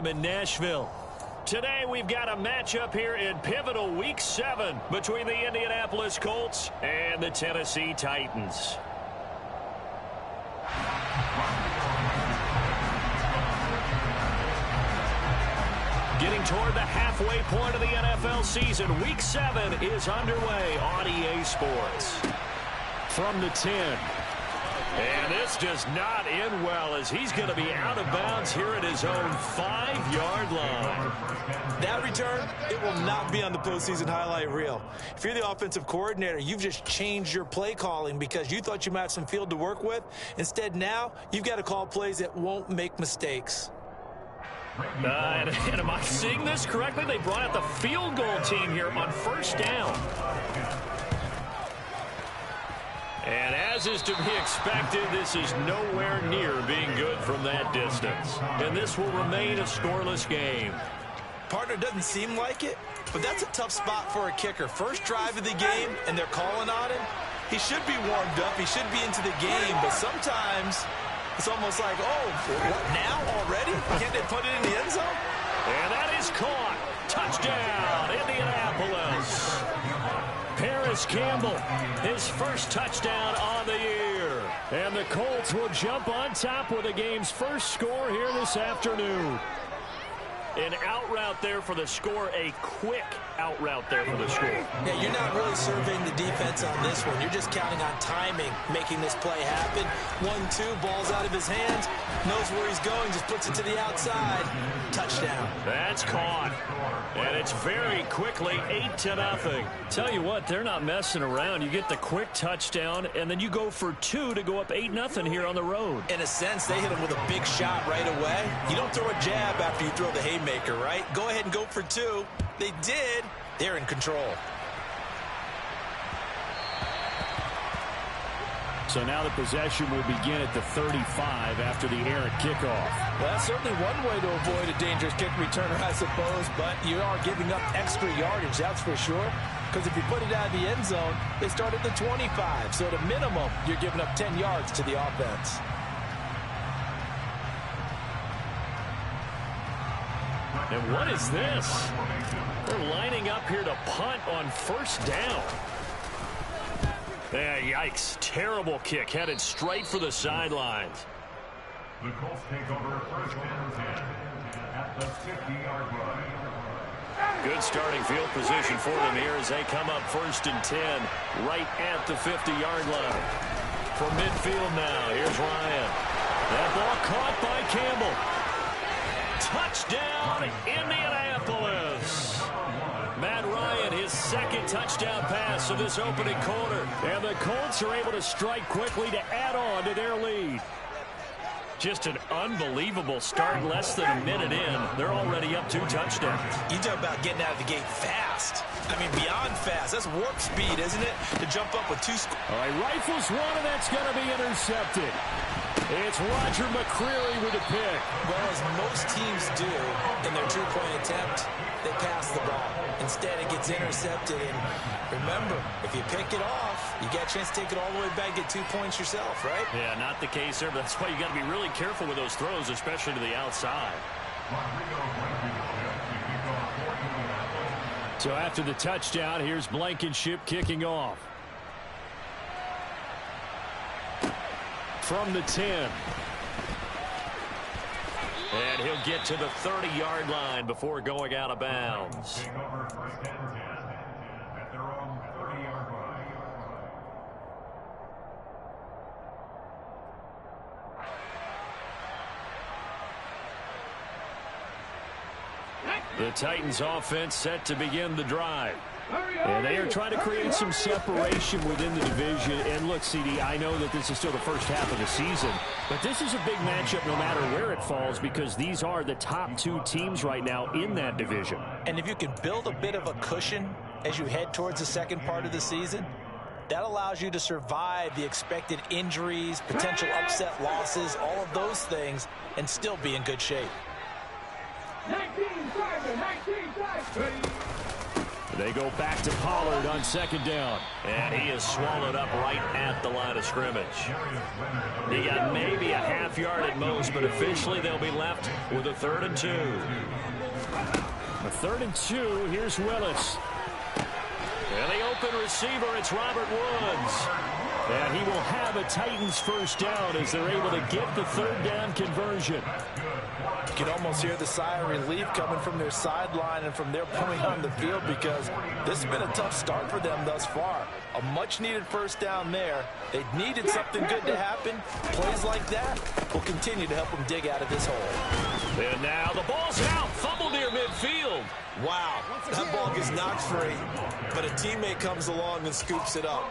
Stadium in Nashville. Today we've got a matchup here in pivotal Week 7 between the Indianapolis Colts and the Tennessee Titans. Getting toward the halfway point of the NFL season, Week 7 is underway on EA Sports. From the 10. And this does not end well as he's going to be out of bounds here at his own 5-yard line. That return, it will not be on the postseason highlight reel. If you're the offensive coordinator, you've just changed your play calling because you thought you might have some field to work with. Instead, now you've got to call plays that won't make mistakes. And am I seeing this correctly? They brought out the field goal team here on first down. And as is to be expected, this is nowhere near being good from that distance. And this will remain a scoreless game. Partner, doesn't seem like it, but that's a tough spot for a kicker. First drive of the game, and they're calling on him. He should be warmed up. He should be into the game, but sometimes it's almost like, oh, what, now already? Can't they put it in the end zone? And that is caught. Touchdown, Indianapolis. Paris Campbell, his first touchdown on the year. And the Colts will jump on top with the game's first score here this afternoon. An out route there for the score, a quick out route there for the score. Yeah, you're not really surveying the defense on this one. You're just counting on timing, making this play happen. 1-2, ball's out of his hands, knows where he's going, just puts it to the outside. Touchdown. That's caught. And it's very quickly 8-0. Tell you what, they're not messing around. You get the quick touchdown, and then you go for 2 to go up 8-0 here on the road. In a sense, they hit him with a big shot right away. You don't throw a jab after you throw the haymaker, right? Go ahead and go for 2. They did. They're in control. So now the possession will begin at the 35 after the errant kickoff. Well, that's certainly one way to avoid a dangerous kick returner, I suppose, but you are giving up extra yardage, that's for sure. Because if you put it out of the end zone, they start at the 25. So at a minimum, you're giving up 10 yards to the offense. And what is this? They're lining up here to punt on first down. Yikes. Terrible kick. Headed straight for the sidelines. The Colts take over first and 10 at the 50-yard line. Good starting field position for them here as they come up first and 10 right at the 50-yard line. From midfield now, here's Ryan. That ball caught by Campbell. Touchdown, Indianapolis. Matt Ryan, his second touchdown pass of this opening quarter. And the Colts are able to strike quickly to add on to their lead. Just an unbelievable start, less than a minute in. They're already up 2 touchdowns. You talk about getting out of the gate fast. I mean, beyond fast. That's warp speed, isn't it? To jump up with 2 scores. All right, rifles one, and that's going to be intercepted. It's Roger McCreary with a pick. Well, as most teams do in their two-point attempt, they pass the ball. Instead, it gets intercepted. And remember, if you pick it off, you get a chance to take it all the way back, get 2 points yourself, right? Yeah, not the case there, but that's why you got to be really careful with those throws, especially to the outside. So after the touchdown, here's Blankenship kicking off. From the 10. And he'll get to the 30-yard line before going out of bounds. Take over first and 10 at their own 30-yard line. The Titans offense set to begin the drive. And they are trying to create some separation within the division. And look, CD, I know that this is still the first half of the season, but this is a big matchup no matter where it falls because these are the top 2 teams right now in that division. And if you can build a bit of a cushion as you head towards the second part of the season, that allows you to survive the expected injuries, potential upset losses, all of those things, and still be in good shape. 19 seconds, 19 seconds. They go back to Pollard on second down. And he is swallowed up right at the line of scrimmage. He got maybe a half yard at most, but officially they'll be left with a 3rd and 2. A 3rd and 2. Here's Willis. And the open receiver, it's Robert Woods. And he will have a Titans first down as they're able to get the 3rd down conversion. You can almost hear the sigh of relief coming from their sideline and from their point on the field, because this has been a tough start for them thus far. A much-needed first down there. They needed something good to happen. Plays like that will continue to help them dig out of this hole. And now the ball's out. Fumble near midfield. Wow, that ball gets knocked free, but a teammate comes along and scoops it up.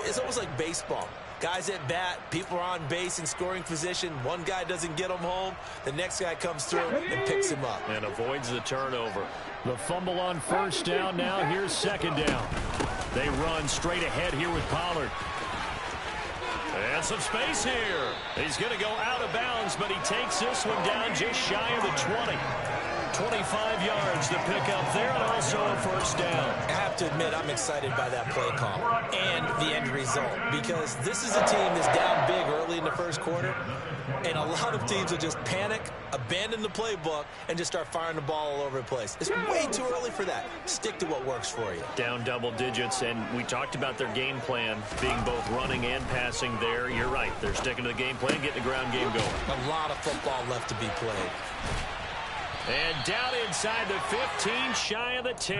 It's almost like baseball. Guys at bat, people are on base in scoring position. One guy doesn't get him home. The next guy comes through and picks him up. And avoids the turnover. The fumble on first down. Now here's second down. They run straight ahead here with Pollard. And some space here. He's going to go out of bounds, but he takes this one down just shy of the 20. 25 yards to pick up there, and also a first down. I have to admit, I'm excited by that play call and the end result, because this is a team that's down big early in the first quarter, and a lot of teams will just panic, abandon the playbook, and just start firing the ball all over the place. It's way too early for that. Stick to what works for you. Down double digits, and we talked about their game plan being both running and passing there. You're right. They're sticking to the game plan, getting the ground game going. A lot of football left to be played. And down inside the 15, shy of the 10.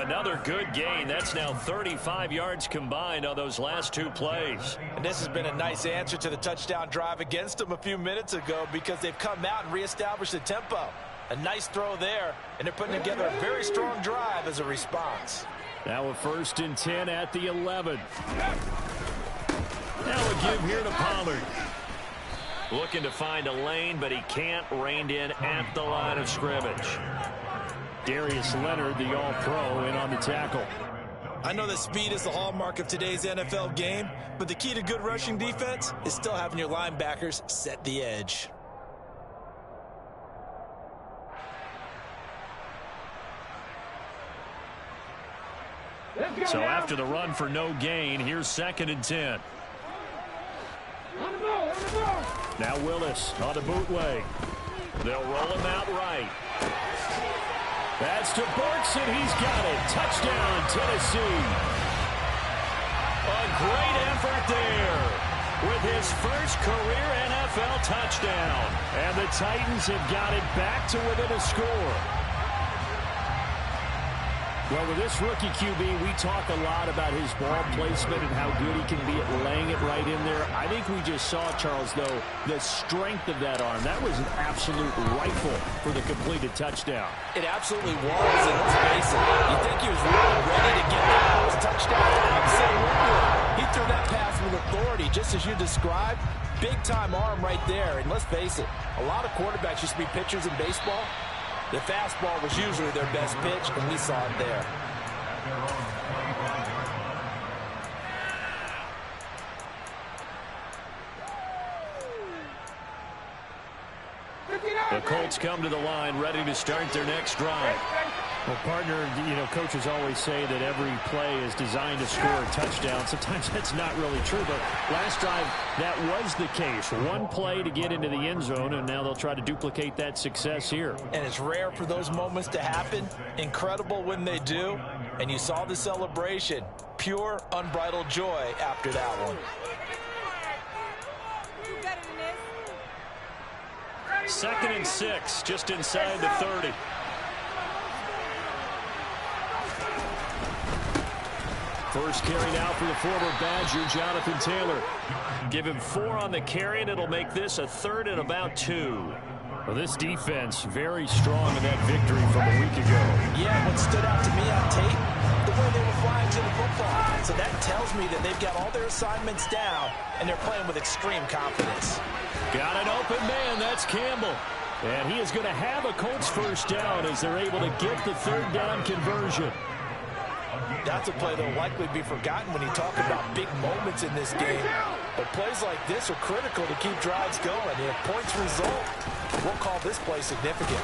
Another good gain. That's now 35 yards combined on those last 2 plays. And this has been a nice answer to the touchdown drive against them a few minutes ago, because they've come out and reestablished the tempo. A nice throw there, and they're putting together a very strong drive as a response. Now a 1st and 10 at the 11. Now a give here to Pollard. Looking to find a lane, but he can't. Reined in at the line of scrimmage. Darius Leonard, the all-pro, in on the tackle. I know that speed is the hallmark of today's NFL game, but the key to good rushing defense is still having your linebackers set the edge. So after the run for no gain, here's 2nd and 10. Now Willis on the bootleg. They'll roll him out right. That's to Burks, and he's got it. Touchdown, Tennessee. A great effort there with his first career NFL touchdown. And the Titans have got it back to within a score. Well, with this rookie QB, we talk a lot about his ball placement and how good he can be at laying it right in there. I think we just saw, Charles, though, the strength of that arm. That was an absolute rifle for the completed touchdown. It absolutely was, and let's face it, you think he was really ready to get that touchdown? Absolutely. He threw that pass with authority, just as you described. Big-time arm right there, and let's face it, a lot of quarterbacks used to be pitchers in baseball. The fastball was usually their best pitch, and we saw it there. The Colts come to the line ready to start their next drive. Well, partner, coaches always say that every play is designed to score a touchdown. Sometimes that's not really true, but last drive, that was the case. One play to get into the end zone, and now they'll try to duplicate that success here. And it's rare for those moments to happen. Incredible when they do. And you saw the celebration. Pure, unbridled joy after that one. 2nd and 6, just inside the 30. First carry now for the former Badger, Jonathan Taylor. Give him 4 on the carry, and it'll make this a 3rd and about 2. Well, this defense very strong in that victory from a week ago. Yeah, what stood out to me on tape, the way they were flying to the football. So that tells me that they've got all their assignments down, and they're playing with extreme confidence. Got an open man, that's Campbell. And he is going to have a Colts first down as they're able to get the 3rd down conversion. That's a play that will likely be forgotten when you talk about big moments in this game. But plays like this are critical to keep drives going. If points result, we'll call this play significant.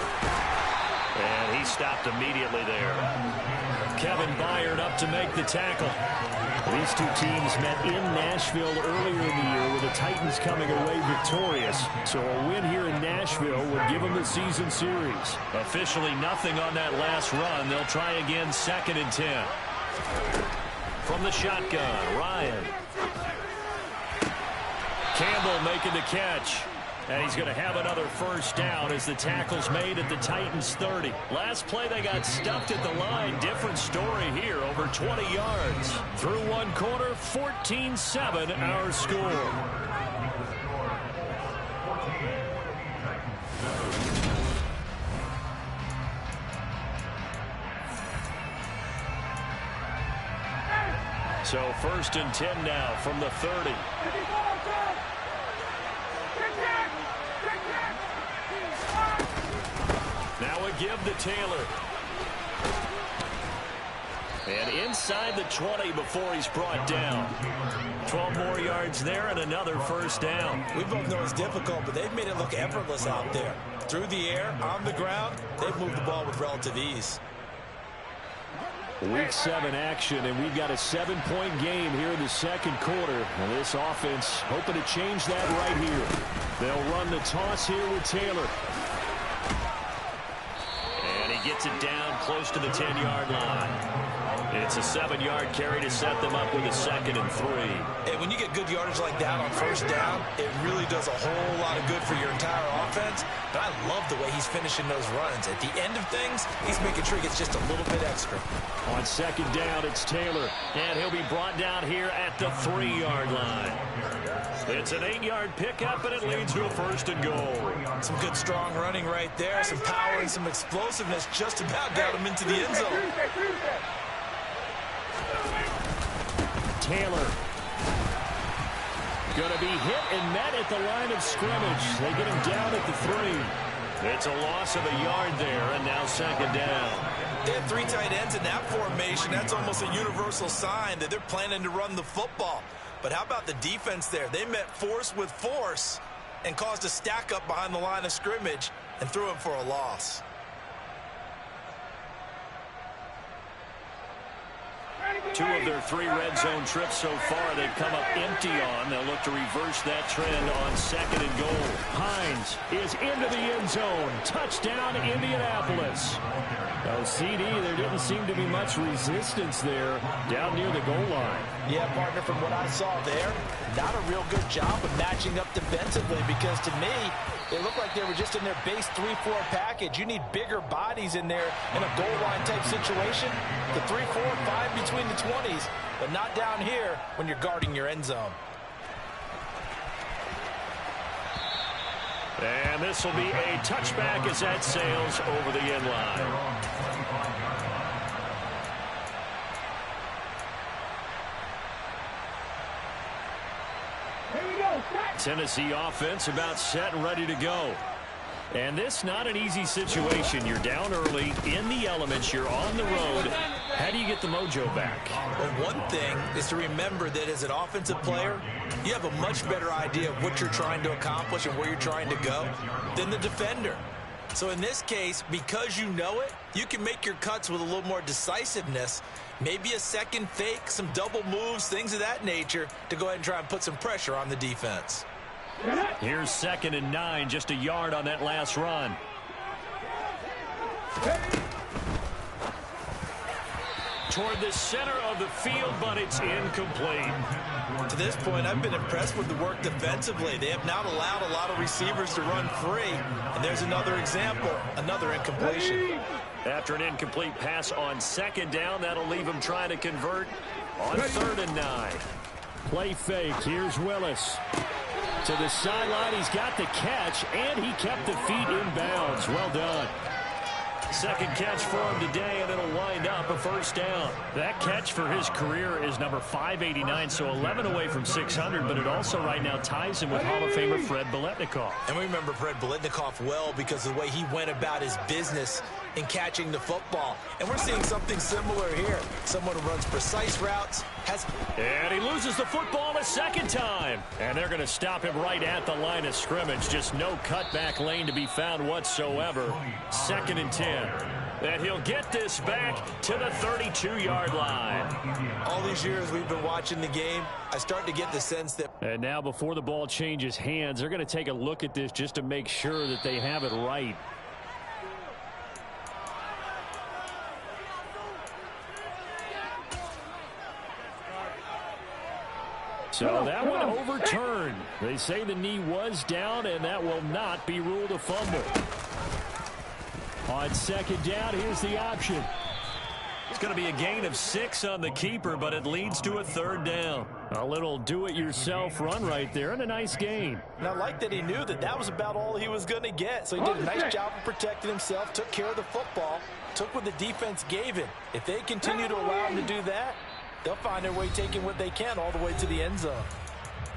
And he stopped immediately there. Kevin Byard up to make the tackle. These two teams met in Nashville earlier in the year with the Titans coming away victorious. So a win here in Nashville would give them the season series. Officially nothing on that last run. They'll try again 2nd and 10. From the shotgun, Ryan. Campbell making the catch. And he's going to have another first down as the tackle's made at the Titans 30. Last play they got stuffed at the line. Different story here, over 20 yards. Through one quarter, 14-7 our score. So 1st and 10 now from the 30. Now a give to Taylor. And inside the 20 before he's brought down. 12 more yards there and another first down. We both know it's difficult, but they've made it look effortless out there. Through the air, on the ground, they've moved the ball with relative ease. Week 7 action, and we've got a 7-point game here in the second quarter. And this offense hoping to change that right here. They'll run the toss here with Taylor. And he gets it down close to the 10-yard line. It's a 7-yard carry to set them up with a 2nd and 3. And when you get good yardage like that on first down, it really does a whole lot of good for your entire offense. But I love the way he's finishing those runs. At the end of things, he's making sure he gets just a little bit extra. On 2nd down, it's Taylor. And he'll be brought down here at the 3-yard line. It's an 8-yard pickup, and it leads to a 1st and goal. Some good, strong running right there. Some power and some explosiveness just about got him into the end zone. Taylor. Going to be hit and met at the line of scrimmage. They get him down at the 3. It's a loss of a yard there, and now 2nd down. They have 3 tight ends in that formation. That's almost a universal sign that they're planning to run the football. But how about the defense there? They met force with force and caused a stack up behind the line of scrimmage and threw him for a loss. Two of their 3 red zone trips so far they've come up empty on. They'll look to reverse that trend on 2nd and goal. Hines is into the end zone. Touchdown, Indianapolis. No CD, there didn't seem to be much resistance there down near the goal line. Yeah, partner, from what I saw there, not a real good job of matching up defensively because to me, they looked like they were just in their base 3-4 package. You need bigger bodies in there in a goal line type situation. The 3-4, 5 between the 20s, but not down here when you're guarding your end zone. And this will be a touchback as that sails over the end line. Tennessee offense about set and ready to go. And this not an easy situation. You're down early, in the elements, you're on the road. How do you get the mojo back? Well, one thing is to remember that as an offensive player, you have a much better idea of what you're trying to accomplish and where you're trying to go than the defender. So in this case, because you know it, you can make your cuts with a little more decisiveness. Maybe a second fake, some double moves, things of that nature to go ahead and try and put some pressure on the defense. Here's 2nd and 9, just a yard on that last run. Toward the center of the field, but it's incomplete. To this point, I've been impressed with the work defensively. They have not allowed a lot of receivers to run free. And there's another example, another incompletion. After an incomplete pass on 2nd down, that'll leave him trying to convert on 3rd and 9. Play fake. Here's Willis. To the sideline, he's got the catch, and he kept the feet in bounds. Well done. Second catch for him today, and it'll wind up a first down. That catch for his career is number 589, so 11 away from 600, but it also right now ties him with Hall of Famer Fred Biletnikoff. And we remember Fred Biletnikoff well because of the way he went about his business in catching the football. And we're seeing something similar here. Someone who runs precise routes, And he loses the football a second time. And they're going to stop him right at the line of scrimmage. Just no cutback lane to be found whatsoever. 2nd and 10. And he'll get this back to the 32-yard line. All these years we've been watching the game, I start to get the sense that... And now before the ball changes hands, they're going to take a look at this just to make sure that they have it right. So that one overturned. They say the knee was down, and that will not be ruled a fumble. On 2nd down, here's the option. It's going to be a gain of 6 on the keeper, but it leads to a 3rd down. A little do-it-yourself run right there, and a nice gain. And I like that he knew that that was about all he was going to get. So he did a nice job of protecting himself, took care of the football, took what the defense gave him. If they continue to allow him to do that, they'll find their way taking what they can all the way to the end zone.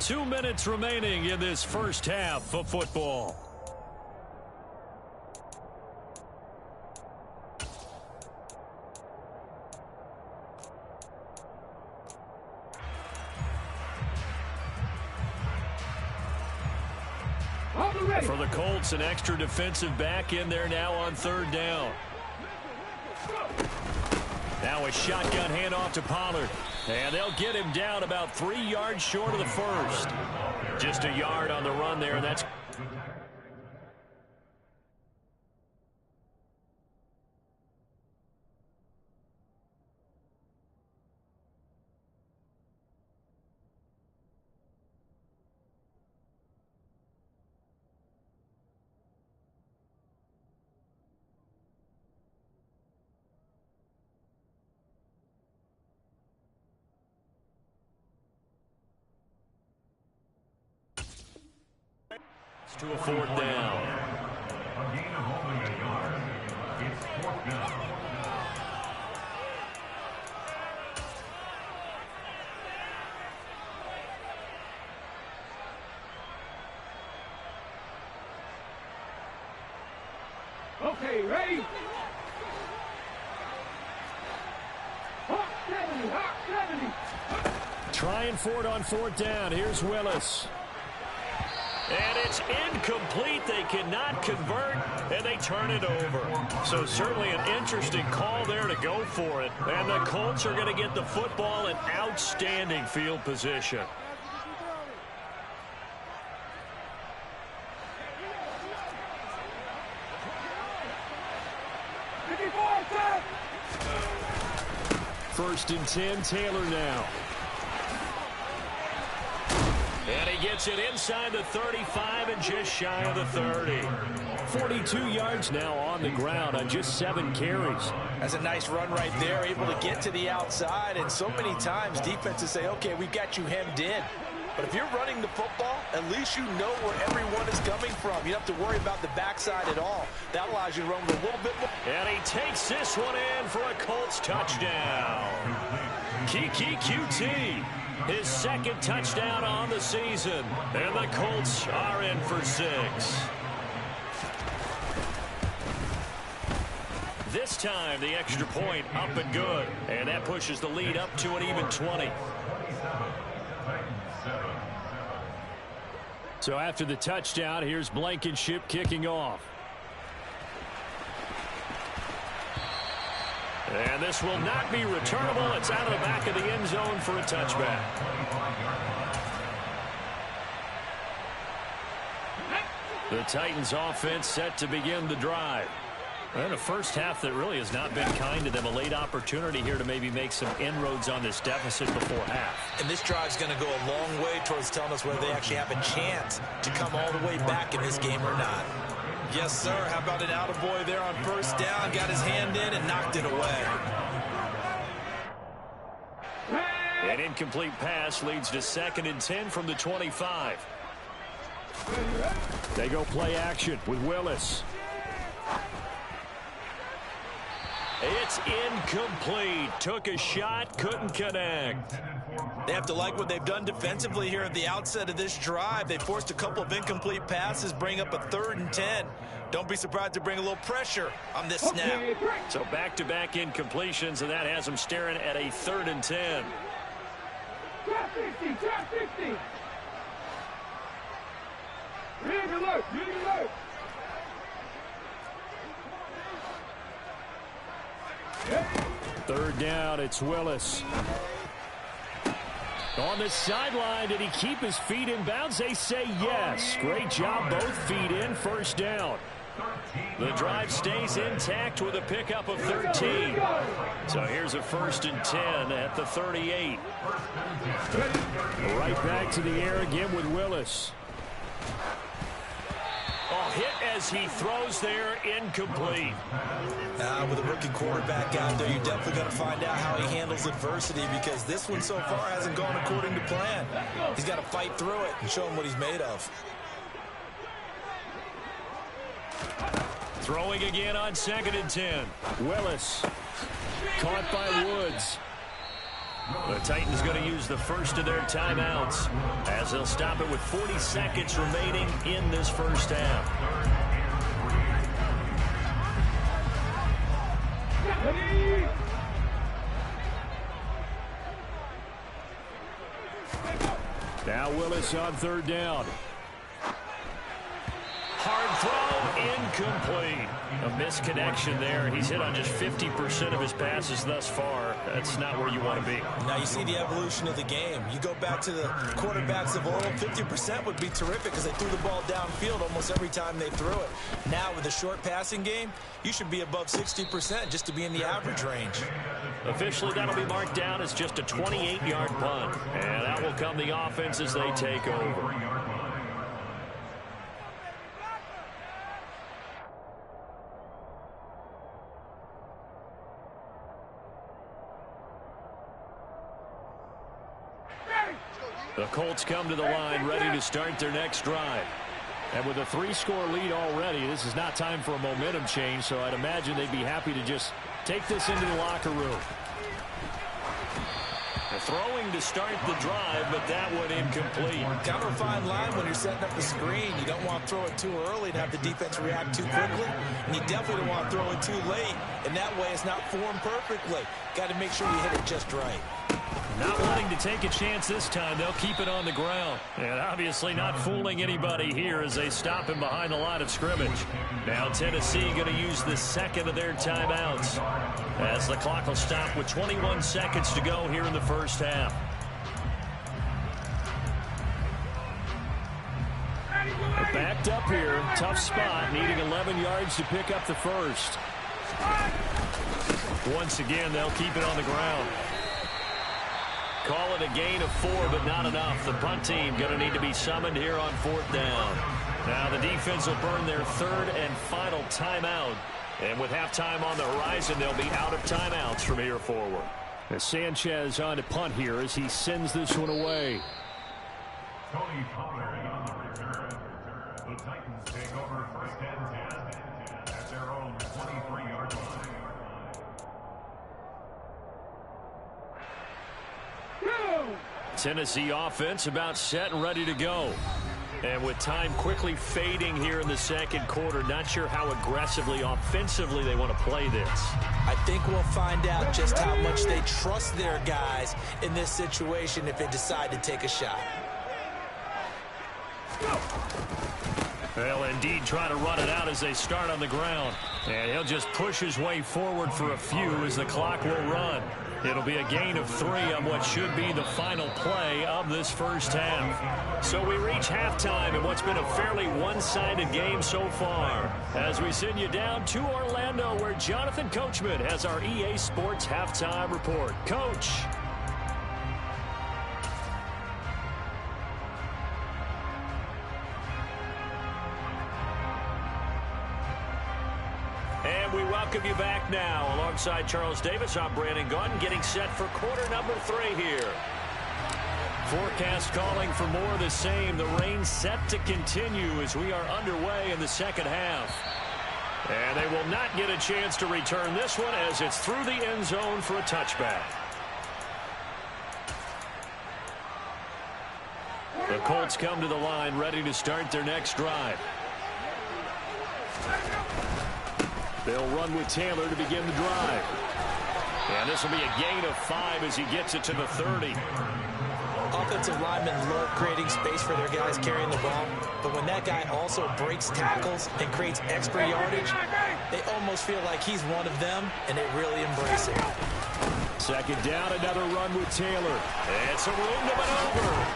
2 minutes remaining in this first half of football. For the Colts, an extra defensive back in there now on 3rd down. Now a shotgun handoff to Pollard. And they'll get him down about 3 yards short of the first. Just a yard on the run there. That's... to a 4th down. A gain of only a yard. It's 4th down. Okay, ready? Hawk 70, Hawk 70. Trying for it on 4th down. Here's Willis. And it's incomplete. They cannot convert, and they turn it over. So certainly an interesting call there to go for it. And the Colts are going to get the football in outstanding field position. First and 10, Taylor now. And he gets it inside the 35 and just shy of the 30. 42 yards now on the ground on just 7 carries. That's a nice run right there, able to get to the outside. And so many times defenses say, okay, we've got you hemmed in. But if you're running the football, at least you know where everyone is coming from. You don't have to worry about the backside at all. That allows you to run with a little bit more. And he takes this one in for a Colts touchdown. Kiki QT. His 2nd touchdown on the season. And the Colts are in for 6. This time, the extra point up and good. And that pushes the lead up to an even 20. So after the touchdown, here's Blankenship kicking off. And this will not be returnable. It's out of the back of the end zone for a touchback. The Titans offense set to begin the drive. And a first half that really has not been kind to them. A late opportunity here to maybe make some inroads on this deficit before half. And this drive's going to go a long way towards telling us whether they actually have a chance to come all the way back in this game or not. Yes, sir. How about an attaboy there on 1st down? Got his hand in and knocked it away. An incomplete pass leads to 2nd and 10 from the 25. They go play action with Willis. It's incomplete. Took a shot, couldn't connect. They have to like what they've done defensively here at the outset of this drive. They forced a couple of incomplete passes, bring up a 3rd and 10. Don't be surprised to bring a little pressure on this snap. So back-to-back incompletions, and that has them staring at a 3rd and 10. Trap 60, trap 60. Rig alert, rig alert. Third down, it's Willis. On the sideline, did he keep his feet in bounds? They say yes. Great job, both feet in, first down. The drive stays intact with a pickup of 13. So here's a 1st and 10 at the 38. Right back to the air again with Willis. Oh, hit as he throws there, incomplete. With a rookie quarterback out there, you're definitely going to find out how he handles adversity, because this one so far hasn't gone according to plan. He's got to fight through it and show him what he's made of. Throwing again on 2nd and 10. Willis caught by Woods. The Titans going to use the first of their timeouts as they'll stop it with 40 seconds remaining in this first half. Now Willis on 3rd down. Hard throw, incomplete. A misconnection there. He's hit on just 50% of his passes thus far. That's not where you want to be. Now you see the evolution of the game. You go back to the quarterbacks of old, 50% would be terrific because they threw the ball downfield almost every time they threw it. Now with the short passing game, you should be above 60% just to be in the average range. Officially, that'll be marked down as just a 28-yard punt. And that will come the offense as they take over. The Colts come to the line ready to start their next drive. And with a 3-score lead already, this is not time for a momentum change, so I'd imagine they'd be happy to just take this into the locker room. The throwing to start the drive, but that one incomplete. Kind of a fine line when you're setting up the screen. You don't want to throw it too early and have the defense react too quickly. And you definitely don't want to throw it too late. And that way it's not formed perfectly. Got to make sure you hit it just right. Not wanting to take a chance this time, they'll keep it on the ground. And obviously not fooling anybody here as they stop him behind the line of scrimmage. Now Tennessee going to use the 2nd of their timeouts as the clock will stop with 21 seconds to go here in the first half. They're backed up here, tough spot, needing 11 yards to pick up the first. Once again, they'll keep it on the ground. Call it a gain of 4, but not enough. The punt team going to need to be summoned here on 4th down. Now the defense will burn their 3rd and final timeout. And with halftime on the horizon, they'll be out of timeouts from here forward. As Sanchez on to punt here as he sends this one away. Tony Pollard on the return. The Titans take over 1st and 10 at their own 23-yard line. Tennessee offense about set and ready to go. And with time quickly fading here in the 2nd quarter, not sure how aggressively, offensively they want to play this. I think we'll find out just how much they trust their guys in this situation if they decide to take a shot. They'll indeed try to run it out as they start on the ground. And he'll just push his way forward for a few as the clock will run. It'll be a gain of 3 on what should be the final play of this first half. So we reach halftime in what's been a fairly one-sided game so far. As we send you down to Orlando, where Jonathan Coachman has our EA Sports halftime report. Coach. And we welcome you back now. Alongside Charles Davis, I'm Brandon Gaudin, getting set for quarter number 3 here. Forecast calling for more of the same. The rain set to continue as we are underway in the 2nd half. And they will not get a chance to return this one as it's through the end zone for a touchback. The Colts come to the line ready to start their next drive. They'll run with Taylor to begin the drive. And this will be a gain of 5 as he gets it to the 30. offensive linemen love creating space for their guys carrying the ball, but when that guy also breaks tackles and creates extra yardage, they almost feel like he's one of them, and they really embrace it. Second down, another run with Taylor. It's a room to maneuver.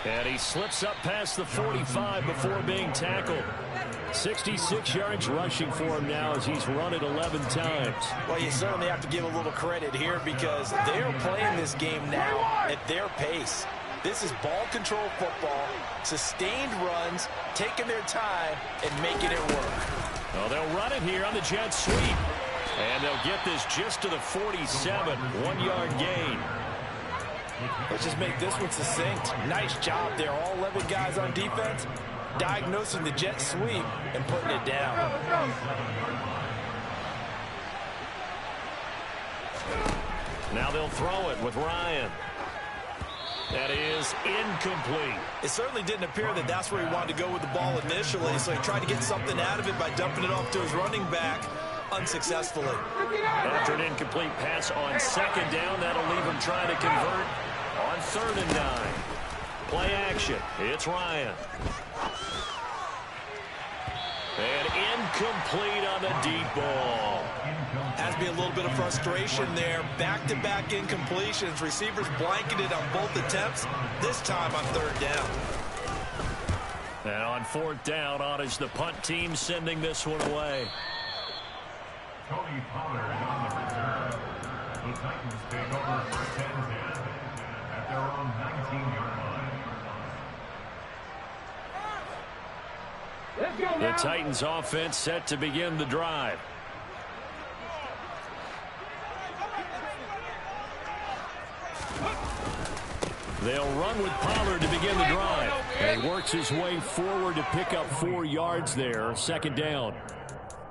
And he slips up past the 45 before being tackled. 66 yards rushing for him now as he's run it 11 times. Well, you certainly have to give a little credit here because they're playing this game now at their pace. This is ball control football, sustained runs, taking their time, and making it work. Well, they'll run it here on the jet sweep. And they'll get this just to the 47, 1-yard gain. Let's just make this one succinct. Nice job there, all 11 guys on defense, diagnosing the jet sweep and putting it down. Now they'll throw it with Ryan. That is incomplete. It certainly didn't appear that that's where he wanted to go with the ball initially, so he tried to get something out of it by dumping it off to his running back unsuccessfully. After an incomplete pass on second down, that'll leave him trying to convert on 3rd and 9. Play action. It's Ryan. And incomplete on the deep ball. Has to be a little bit of frustration there. Back-to-back incompletions. Receivers blanketed on both attempts, this time on 3rd down. And on 4th down, on is the punt team sending this one away. Tony Pollard on the return. The Titans take over 1st and 10 at their own 19-yard line. Let's go The now. Titans offense set to begin the drive. They'll run with Pollard to begin the drive. And he works his way forward to pick up 4 yards there. 2nd down.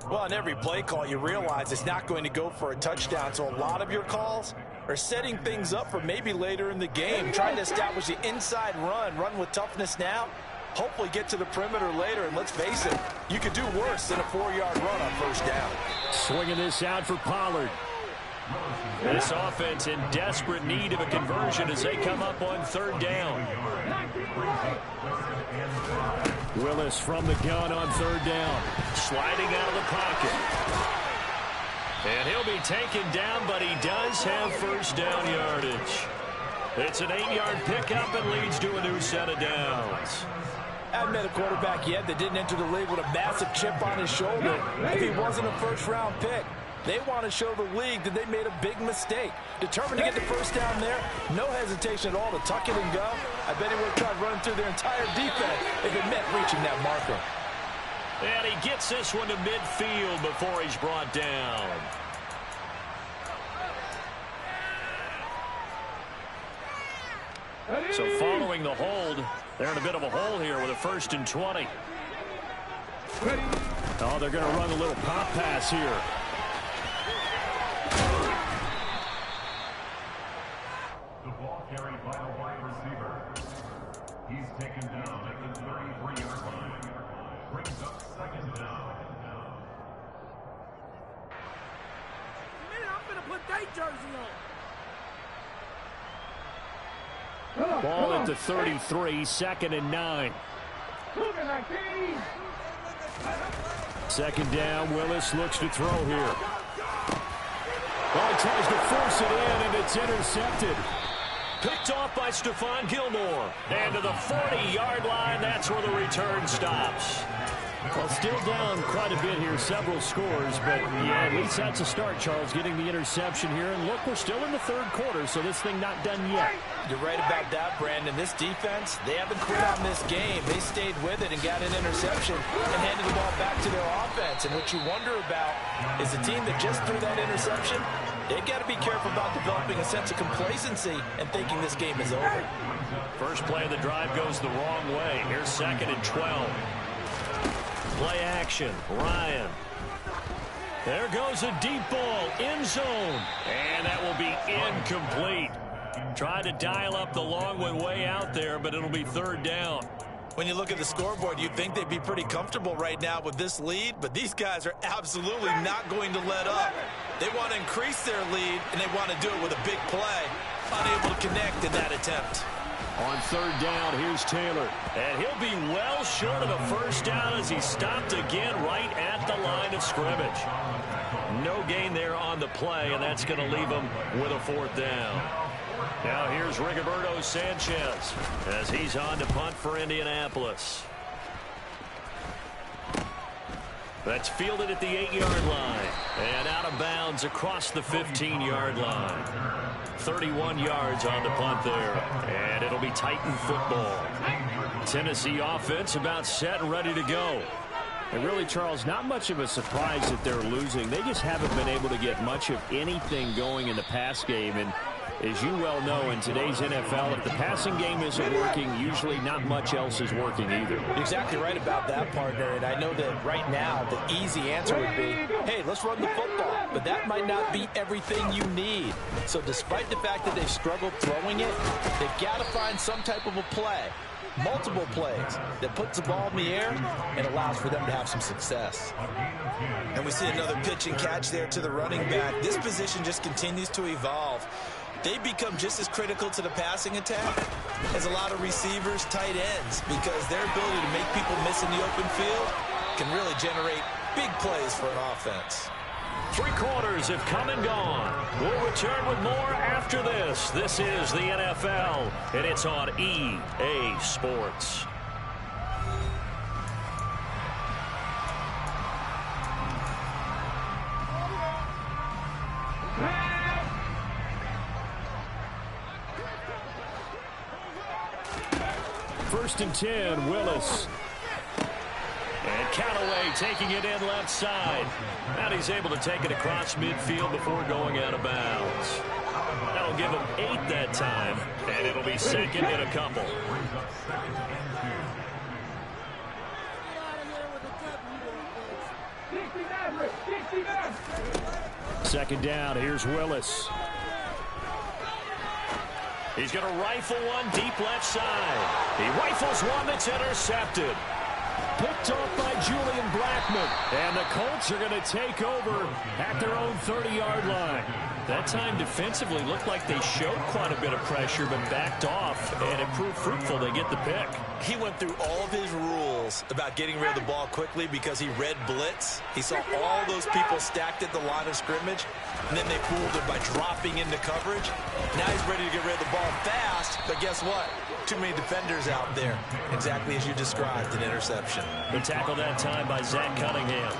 Well, on every play call, you realize it's not going to go for a touchdown, so a lot of your calls are setting things up for maybe later in the game, trying to establish the inside run with toughness now, hopefully get to the perimeter later, and let's face it, you could do worse than a 4-yard run on 1st down. Swinging this out for Pollard. This offense in desperate need of a conversion as they come up on 3rd down. Willis from the gun on 3rd down. Sliding out of the pocket. And he'll be taken down, but he does have 1st down yardage. It's an 8-yard pickup and leads to a new set of downs. I haven't met a quarterback yet that didn't enter the league with a massive chip on his shoulder if he wasn't a 1st-round pick. They want to show the league that they made a big mistake. Determined to get the 1st down there, no hesitation at all to tuck it and go. I bet he would have tried running through their entire defense if it meant reaching that marker. And he gets this one to midfield before he's brought down. So following the hold, they're in a bit of a hole here with a 1st and 20. Oh, they're going to run a little pop pass here. The ball carried by the wide receiver. He's taken down at the 33-yard line. Brings up 2nd down. I'm going to put that jersey on. Ball at the 33, 2nd and 9. 2nd down, Willis looks to throw here. Well, he tries to force it in, and it's intercepted. Picked off by Stephon Gilmore. And to the 40-yard line, that's where the return stops. Well, still down quite a bit here, several scores, but yeah, at least that's a start, Charles, getting the interception here. And look, we're still in the 3rd quarter, so this thing not done yet. You're right about that, Brandon. This defense, they haven't quit on this game. They stayed with it and got an interception and handed the ball back to their offense. And what you wonder about is a team that just threw that interception, they got to be careful about developing a sense of complacency and thinking this game is over. First play of the drive goes the wrong way. Here's 2nd and 12. Play action, Ryan. There goes a deep ball, end zone. And that will be incomplete. Tried to dial up the long one way out there, but it'll be 3rd down. When you look at the scoreboard, you'd think they'd be pretty comfortable right now with this lead, but these guys are absolutely not going to let up. They want to increase their lead, and they want to do it with a big play. Unable to connect in that attempt. On third down, here's Taylor. And he'll be well short of a first down as he's stopped again right at the line of scrimmage. No gain there on the play, and that's going to leave him with a fourth down. Now here's Rigoberto Sanchez as he's on to punt for Indianapolis. That's fielded at the 8-yard line and out of bounds across the 15-yard line. 31 yards on the punt there, and it'll be Titan football. Tennessee offense about set and ready to go. And really, Charles, not much of a surprise that they're losing. They just haven't been able to get much of anything going in the pass game. And as you well know, in today's NFL, if the passing game isn't working, usually not much else is working either. You're exactly right about that, partner. And I know that right now the easy answer would be, hey, let's run the football. But that might not be everything you need. So despite the fact that they've struggled throwing it, they've got to find some type of a play, multiple plays, that puts the ball in the air and allows for them to have some success. And we see another pitch and catch there to the running back. This position just continues to evolve. They become just as critical to the passing attack as a lot of receivers, tight ends, because their ability to make people miss in the open field can really generate big plays for an offense. 3 quarters have come and gone. We'll return with more after this. This is the NFL, and it's on EA Sports. First and 10, Willis. And Callaway taking it in left side. And he's able to take it across midfield before going out of bounds. That'll give him 8 that time, and it'll be second and a couple. Second down, here's Willis. He's going to rifle one deep left side. He rifles one that's intercepted. Picked off by Julian Blackmon. And the Colts are going to take over at their own 30-yard line. That time defensively looked like they showed quite a bit of pressure but backed off, and it proved fruitful. They get the pick. He went through all of his rules about getting rid of the ball quickly because he read blitz. He saw all those people stacked at the line of scrimmage, and then they fooled him by dropping into coverage. Now he's ready to get rid of the ball fast, but guess what? Too many defenders out there. Exactly as you described, an interception. The tackle that time by Zach Cunningham.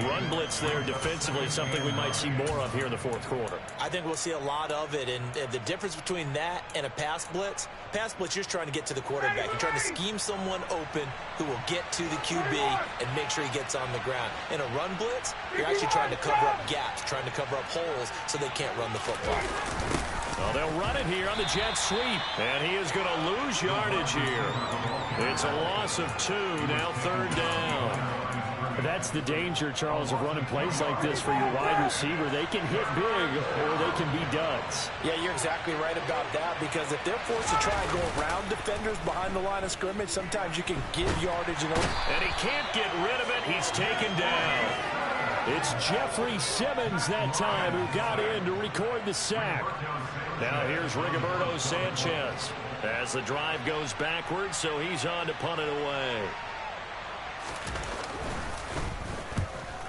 Run blitz there defensively, something we might see more of here in the fourth quarter. I think we'll see a lot of it, and the difference between that and a pass blitz, you're just trying to get to the quarterback. You're trying to scheme someone open who will get to the QB and make sure he gets on the ground. In a run blitz, you're actually trying to cover up gaps, trying to cover up holes so they can't run the football. Well, they'll run it here on the jet sweep, and he is going to lose yardage here. It's a loss of 2, now third down. That's the danger, Charles, of running plays like this for your wide receiver. They can hit big or they can be duds. Yeah, you're exactly right about that, because if they're forced to try and go around defenders behind the line of scrimmage, sometimes you can give yardage. And he can't get rid of it. He's taken down. It's Jeffrey Simmons that time who got in to record the sack. Now here's Rigoberto Sanchez as the drive goes backwards, so he's on to punt it away.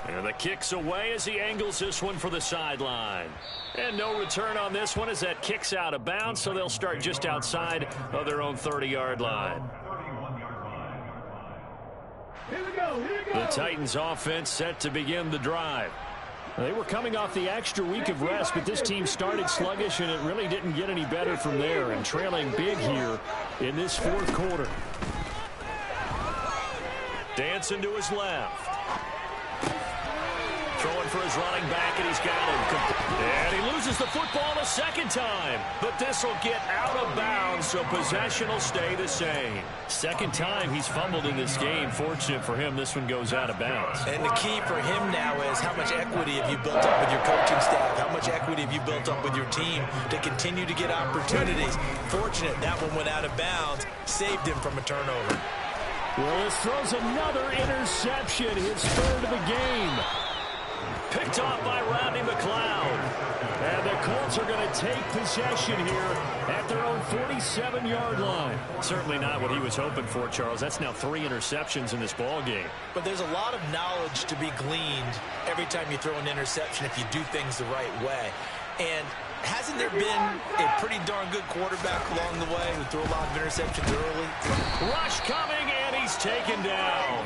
And the kick's away as he angles this one for the sideline. And no return on this one as that kick's out of bounds, so they'll start just outside of their own 30-yard line. The Titans offense set to begin the drive. They were coming off the extra week of rest, but this team started sluggish, and it really didn't get any better from there, and trailing big here in this fourth quarter. Dancing to his left. Throwing for his running back, and he's got him. And he loses the football a second time. But this will get out of bounds, so possession will stay the same. Second time he's fumbled in this game. Fortunate for him, this one goes out of bounds. And the key for him now is how much equity have you built up with your coaching staff? How much equity have you built up with your team to continue to get opportunities? Fortunate that one went out of bounds, saved him from a turnover. Willis throws another interception, his third of the game. Picked off by Rodney McLeod. And the Colts Colts are going to take possession here at their own 47-yard line. Certainly not what he was hoping for, Charles. That's now 3 interceptions in this ball game. But there's a lot of knowledge to be gleaned every time you throw an interception if you do things the right way. And hasn't there been a pretty darn good quarterback along the way who threw a lot of interceptions early? Rush coming, and he's taken down.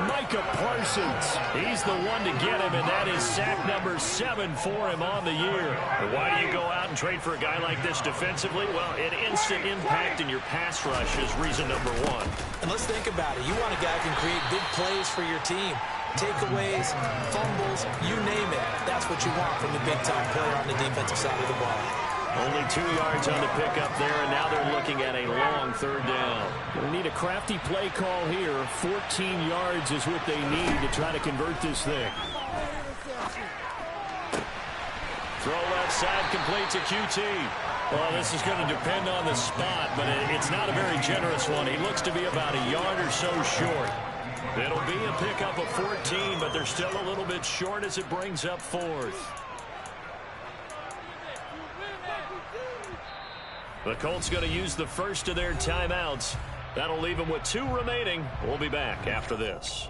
Micah Parsons. He's the one to get him, and that is sack number 7 for him on the year. Why do you go out and trade for a guy like this defensively? Well, an instant impact in your pass rush is reason number 1. And let's think about it. You want a guy who can create big plays for your team. Takeaways, fumbles, you name it. That's what you want from the big-time player on the defensive side of the ball. Only 2 yards on the pickup there, and now they're looking at a long 3rd down. They need a crafty play call here. 14 yards is what they need to try to convert this thing. Throw left side, complete to QT. Well, this is going to depend on the spot, but it's not a very generous one. He looks to be about a yard or so short. It'll be a pickup of 14, but they're still a little bit short as it brings up 4th. The Colts going to use the first of their timeouts. That'll leave them with 2 remaining. We'll be back after this.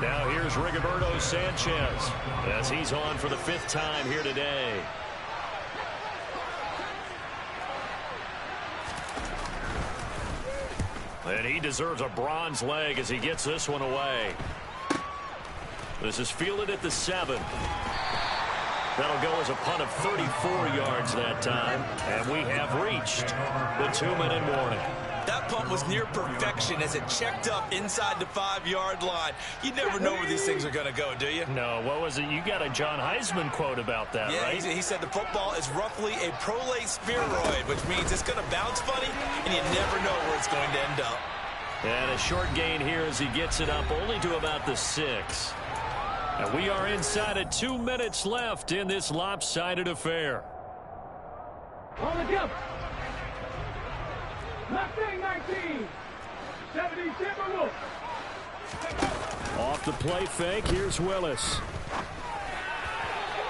Now here's Rigoberto Sanchez as he's on for the 5th time here today. And he deserves a bronze leg as he gets this one away. This is fielded at the 7. That'll go as a punt of 34 yards that time. And we have reached the 2-minute warning. That punt was near perfection as it checked up inside the 5-yard line. You never know where these things are going to go, do you? No, what was it? You got a John Heisman quote about that, yeah, right? He said the football is roughly a prolate spheroid, which means it's going to bounce funny, and you never know where it's going to end up. And a short gain here as he gets it up only to about the 6. And we are inside of 2 minutes left in this lopsided affair. On the jump. Left wing 19. 70 Timberwolves. Off the play fake, here's Willis.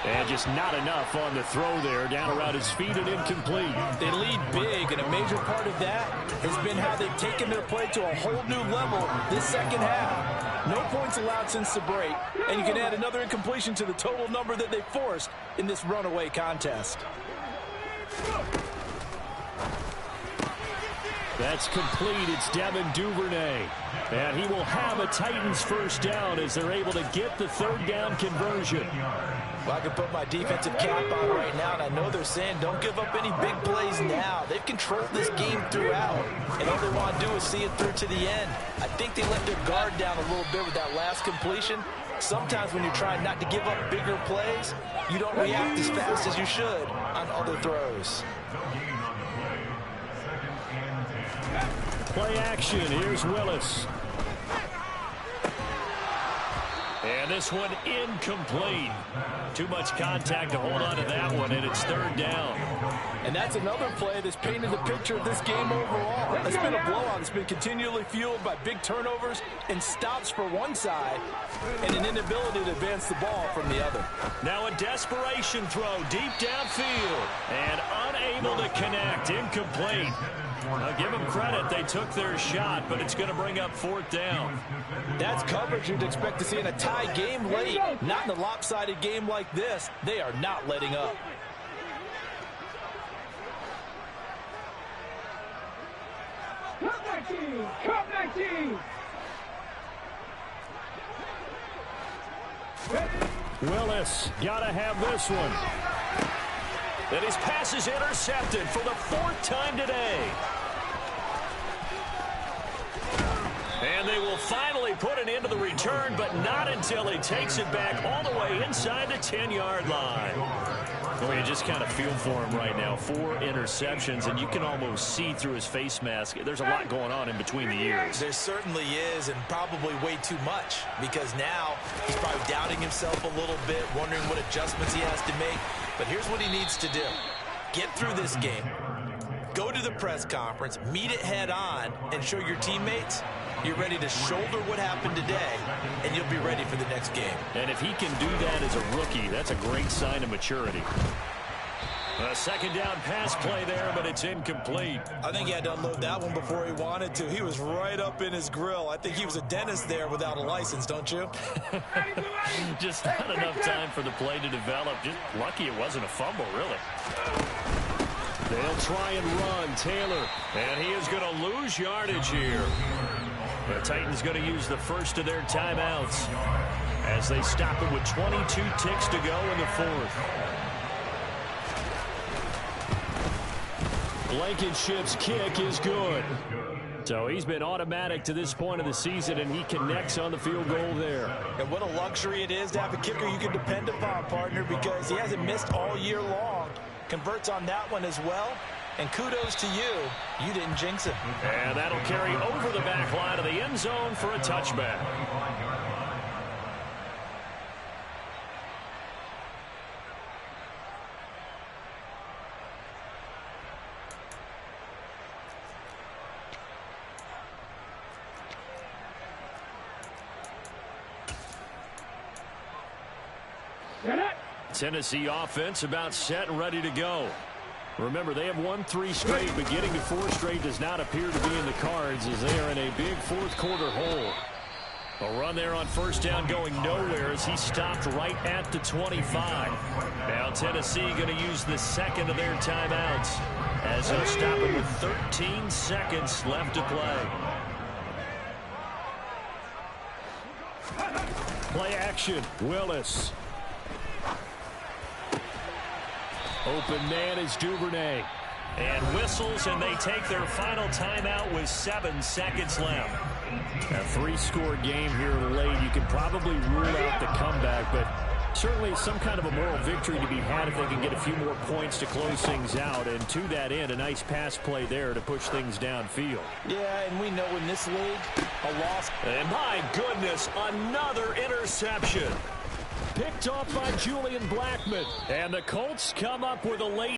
And just not enough on the throw there. Down around his feet and incomplete. They lead big, and a major part of that has been how they've taken their play to a whole new level this second half. No points allowed since the break, and you can add another incompletion to the total number that they forced in this runaway contest. That's complete. It's Devin Duvernay. And he will have a Titans first down as they're able to get the 3rd down conversion. Well, I can put my defensive cap on right now, and I know they're saying don't give up any big plays now. They've controlled this game throughout, and all they want to do is see it through to the end. I think they let their guard down a little bit with that last completion. Sometimes when you're trying not to give up bigger plays, you don't react as fast as you should on other throws. Play action. Here's Willis. And this one incomplete. Too much contact to hold on to that one, and it's 3rd down. And that's another play that's painted the picture of this game overall. It's been a blowout. It's been continually fueled by big turnovers and stops for one side and an inability to advance the ball from the other. Now a desperation throw deep downfield and unable to connect. Incomplete. Now give them credit. They took their shot, but it's going to bring up 4th down. That's coverage you'd expect to see in a tie game late. Not in a lopsided game like this. They are not letting up. Cup 19. Cup 19. Willis, got to have this one. And his pass is intercepted for the 4th time today. And they will finally put an end to the return, but not until he takes it back all the way inside the 10-yard line. Well, you just kind of feel for him right now. 4 interceptions, and you can almost see through his face mask. There's a lot going on in between the ears. There certainly is, and probably way too much, because now he's probably doubting himself a little bit, wondering what adjustments he has to make. But here's what he needs to do. Get through this game. go to the press conference, meet it head on, and show your teammates you're ready to shoulder what happened today, and you'll be ready for the next game. And if he can do that as a rookie, that's a great sign of maturity. A second down pass play there, but it's incomplete. I think he had to unload that one before he wanted to. He was right up in his grill. I think he was a dentist there without a license, don't you? Just not enough time for the play to develop. Just lucky it wasn't a fumble, really. They'll try and run. Taylor, and he is going to lose yardage here. The Titans going to use the first of their timeouts as they stop it with 22 ticks to go in the fourth. Blankenship's kick is good. So he's been automatic to this point of the season, and he connects on the field goal there. And what a luxury it is to have a kicker you can depend upon, partner, because he hasn't missed all year long. Converts on that one as well. And kudos to you. You didn't jinx it. And that'll carry over the back line of the end zone for a touchback. Tennessee offense about set and ready to go. Remember, they have won 3 straight, but getting to 4 straight does not appear to be in the cards as they are in a big fourth quarter hole. A run there on first down going nowhere as he stopped right at the 25. Now Tennessee going to use the second of their timeouts as they'll stop it with 13 seconds left to play. Play action. Willis. Open man is Duvernay. And whistles, and they take their final timeout with 7 seconds left. A 3-score game here late. You could probably rule out the comeback, but certainly some kind of a moral victory to be had if they can get a few more points to close things out. And to that end, a nice pass play there to push things downfield. Yeah, and we know in this league, a loss. And my goodness, another interception. Picked off by Julian Blackmon. And the Colts come up with a late